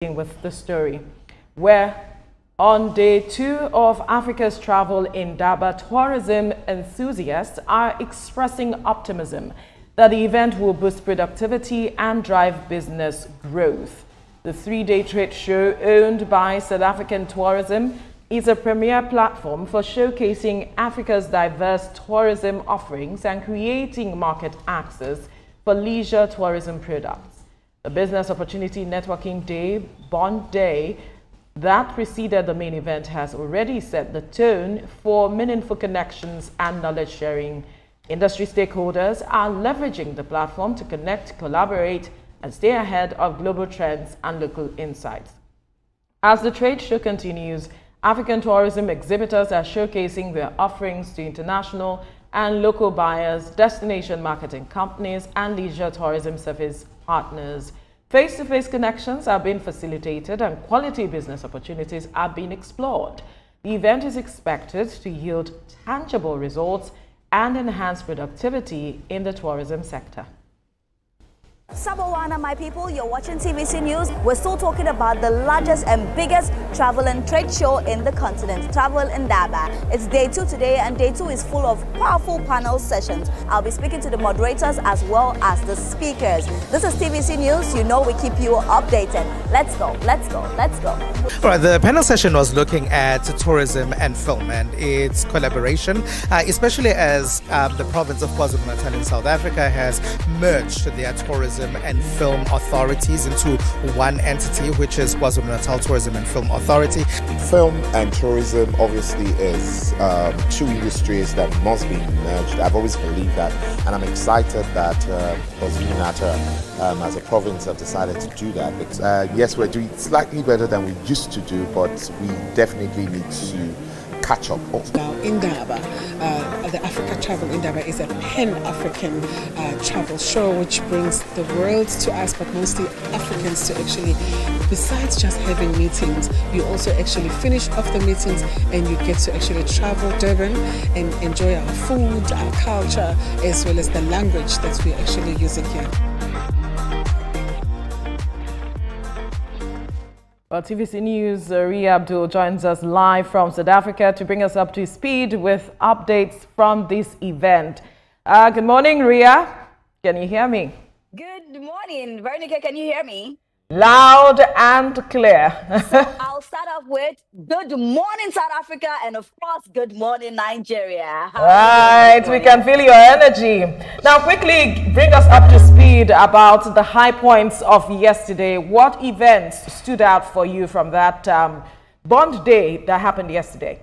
with the story, where on day 2 of Africa's travel in Indaba, tourism enthusiasts are expressing optimism that the event will boost productivity and drive business growth. The 3-day trade show, owned by South African Tourism, is a premier platform for showcasing Africa's diverse tourism offerings and creating market access for leisure tourism products. The Business Opportunity Networking Day, Bond Day, that preceded the main event has already set the tone for meaningful connections and knowledge sharing. Industry stakeholders are leveraging the platform to connect, collaborate, and stay ahead of global trends and local insights. As the trade show continues, African tourism exhibitors are showcasing their offerings to international and local buyers, destination marketing companies, and leisure tourism service partners. Face-to-face connections are being facilitated and quality business opportunities are being explored. The event is expected to yield tangible results and enhance productivity in the tourism sector. Sabawana, my people, you're watching TVC News. We're still talking about the largest and biggest travel and trade show in the continent, Travel Indaba. It's day 2 today, and day 2 is full of powerful panel sessions. I'll be speaking to the moderators as well as the speakers. This is TVC News. You know we keep you updated. Let's go, let's go, let's go. All right, the panel session was looking at tourism and film and its collaboration, especially as the province of KwaZulu-Natal in South Africa has merged their tourism and film authorities into one entity, which is KwaZulu-Natal Tourism and Film Authority. Film and tourism obviously is two industries that must be merged. I've always believed that, and I'm excited that KwaZulu-Natal as a province have decided to do that. Yes, we're doing slightly better than we used to do, but we definitely need to catch up. Now, Indaba, the Africa Travel Indaba is a pan-African travel show which brings the world to us, but mostly Africans to actually, besides just having meetings, you also actually finish off the meetings and you get to actually travel Durban and enjoy our food, our culture, as well as the language that we're actually using here. Well, TVC News' Ria Abdul joins us live from South Africa to bring us up to speed with updates from this event. Good morning, Ria. Can you hear me? Good morning, Veronica. Can you hear me? Loud and clear. So I'll start off with good morning, South Africa, and of course, good morning, Nigeria. Right, we can feel your energy. Now, quickly bring us up to speed about the high points of yesterday. What events stood out for you from that Bond Day that happened yesterday?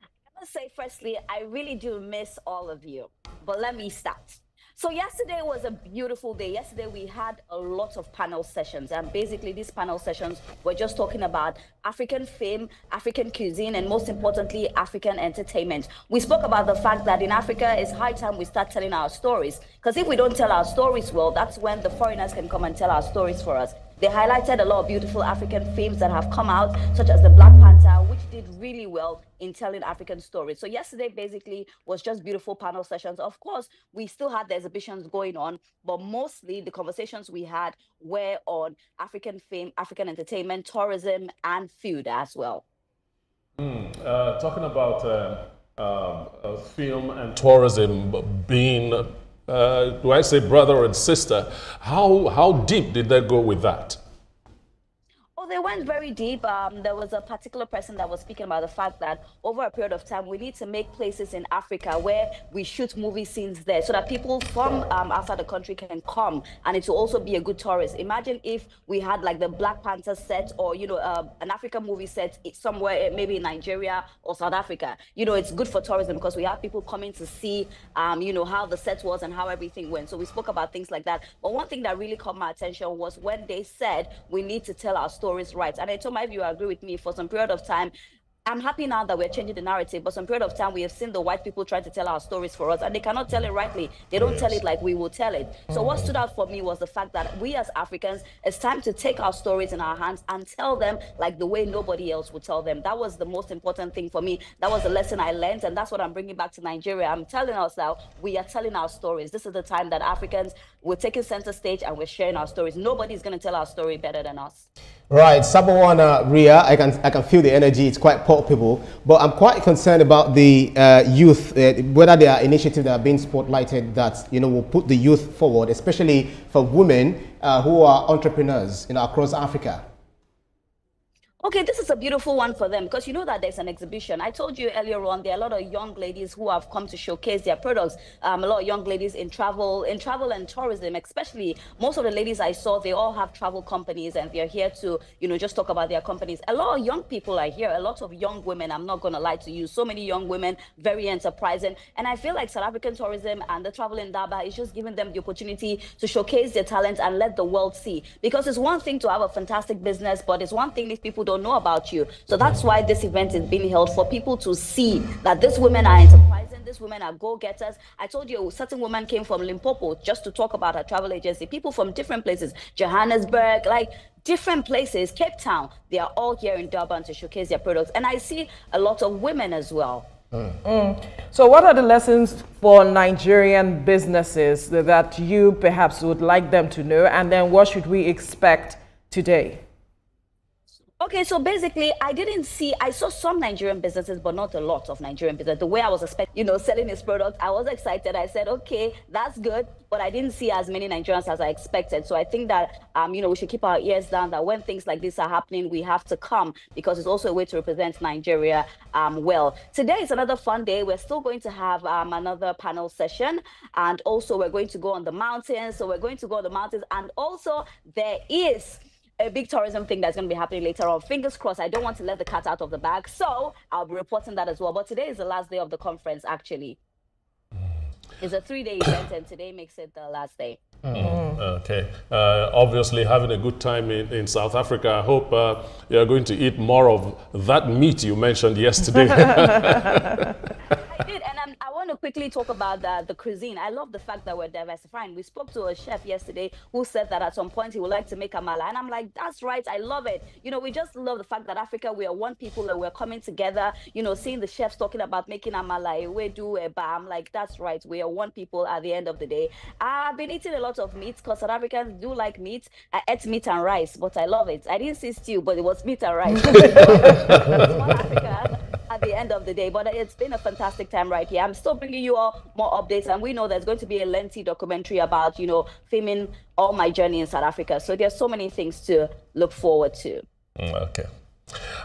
I must say, firstly, I really do miss all of you, but let me start. So yesterday was a beautiful day. Yesterday we had a lot of panel sessions, and basically these panel sessions were just talking about African film, African cuisine, and most importantly, African entertainment. We spoke about the fact that in Africa it's high time we start telling our stories, because if we don't tell our stories well, that's when the foreigners can come and tell our stories for us. They highlighted a lot of beautiful African films that have come out, such as the Black Panther, which did really well in telling African stories. So yesterday basically was just beautiful panel sessions. Of course, we still had the exhibitions going on, but mostly the conversations we had were on African film, African entertainment, tourism, and food as well. Talking about film and tourism being do I say brother and sister? How deep did they go with that? Oh, they went very deep. There was a particular person that was speaking about the fact that over a period of time, we need to make places in Africa where we shoot movie scenes there so that people from outside the country can come, and it will also be a good tourist. Imagine if we had like the Black Panther set, or, you know, an African movie set somewhere, maybe in Nigeria or South Africa. You know, it's good for tourism because we have people coming to see, you know, how the set was and how everything went. So we spoke about things like that. But one thing that really caught my attention was when they said we need to tell our stories right. And I told my viewer, agree with me, for some period of time, I'm happy now that we're changing the narrative, but some period of time we have seen the white people try to tell our stories for us, and they cannot tell it rightly. They don't tell it like we will tell it. So what stood out for me was the fact that we as Africans, it's time to take our stories in our hands and tell them like the way nobody else would tell them. That was the most important thing for me. That was the lesson I learned, and that's what I'm bringing back to Nigeria. I'm telling us now, we are telling our stories. This is the time that Africans, we're taking center stage and we're sharing our stories. Nobody's going to tell our story better than us. Right, Sabawana, Ria, I can feel the energy. It's quite palpable, but I'm quite concerned about the youth, whether there are initiatives that are being spotlighted that will put the youth forward, especially for women who are entrepreneurs across Africa. Okay, this is a beautiful one for them because you know that there's an exhibition. I told you earlier on, there are a lot of young ladies who have come to showcase their products. A lot of young ladies in travel and tourism, especially. Most of the ladies I saw, they all have travel companies and they're here to, just talk about their companies. A lot of young people are here, a lot of young women. I'm not going to lie to you. So many young women, very enterprising. And I feel like South African tourism and the travel in Indaba is just giving them the opportunity to showcase their talent and let the world see. Because it's one thing to have a fantastic business, but it's one thing if people don't know about you. So that's why this event is being held, for people to see that these women are enterprising, these women are go-getters. I told you a certain woman came from Limpopo just to talk about her travel agency. People from different places, Johannesburg, like different places, Cape Town, they are all here in Durban to showcase their products. And I see a lot of women as well. So what are the lessons for Nigerian businesses that you perhaps would like them to know, and then what should we expect today? Okay, so basically, I saw some Nigerian businesses, but not a lot of Nigerian businesses. The way I was expecting, selling his product, I was excited. I said, okay, that's good, but I didn't see as many Nigerians as I expected. So I think that, we should keep our ears down, that when things like this are happening, we have to come, because it's also a way to represent Nigeria well. Today is another fun day. We're still going to have another panel session, and also we're going to go on the mountains. So we're going to go on the mountains, and also there is a big tourism thing that's going to be happening later on. Fingers crossed. I don't want to let the cat out of the bag, so I'll be reporting that as well. But today is the last day of the conference, actually. It's a 3-day event, and today makes it the last day. Okay. Obviously, having a good time in South Africa. I hope you're going to eat more of that meat you mentioned yesterday. I did, and I want to quickly talk about the cuisine. I love the fact that we're diversifying. We spoke to a chef yesterday who said that at some point he would like to make amala, and I'm like, that's right, I love it. We just love the fact that Africa, we are one people and we're coming together. Seeing the chefs talking about making amala, we do a bam, like that's right, we are one people at the end of the day. I've been eating a lot of meat because South Africans do like meat. I ate meat and rice, but I love it. I didn't see stew, but it was meat and rice. It's one Africa at the end of the day, but it's been a fantastic time right here. I'm still bringing you all more updates, and we know there's going to be a lengthy documentary about filming all my journey in South Africa. So there's so many things to look forward to. Okay.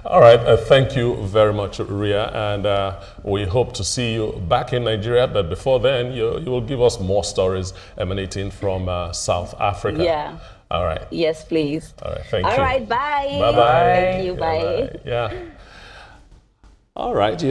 All right. Thank you very much, Ria, and we hope to see you back in Nigeria. But before then, you will give us more stories emanating from South Africa. Yeah. All right. Yes, please. All right. Thank you. All right. Bye. Bye-bye. Thank you. Bye. Yeah. All right.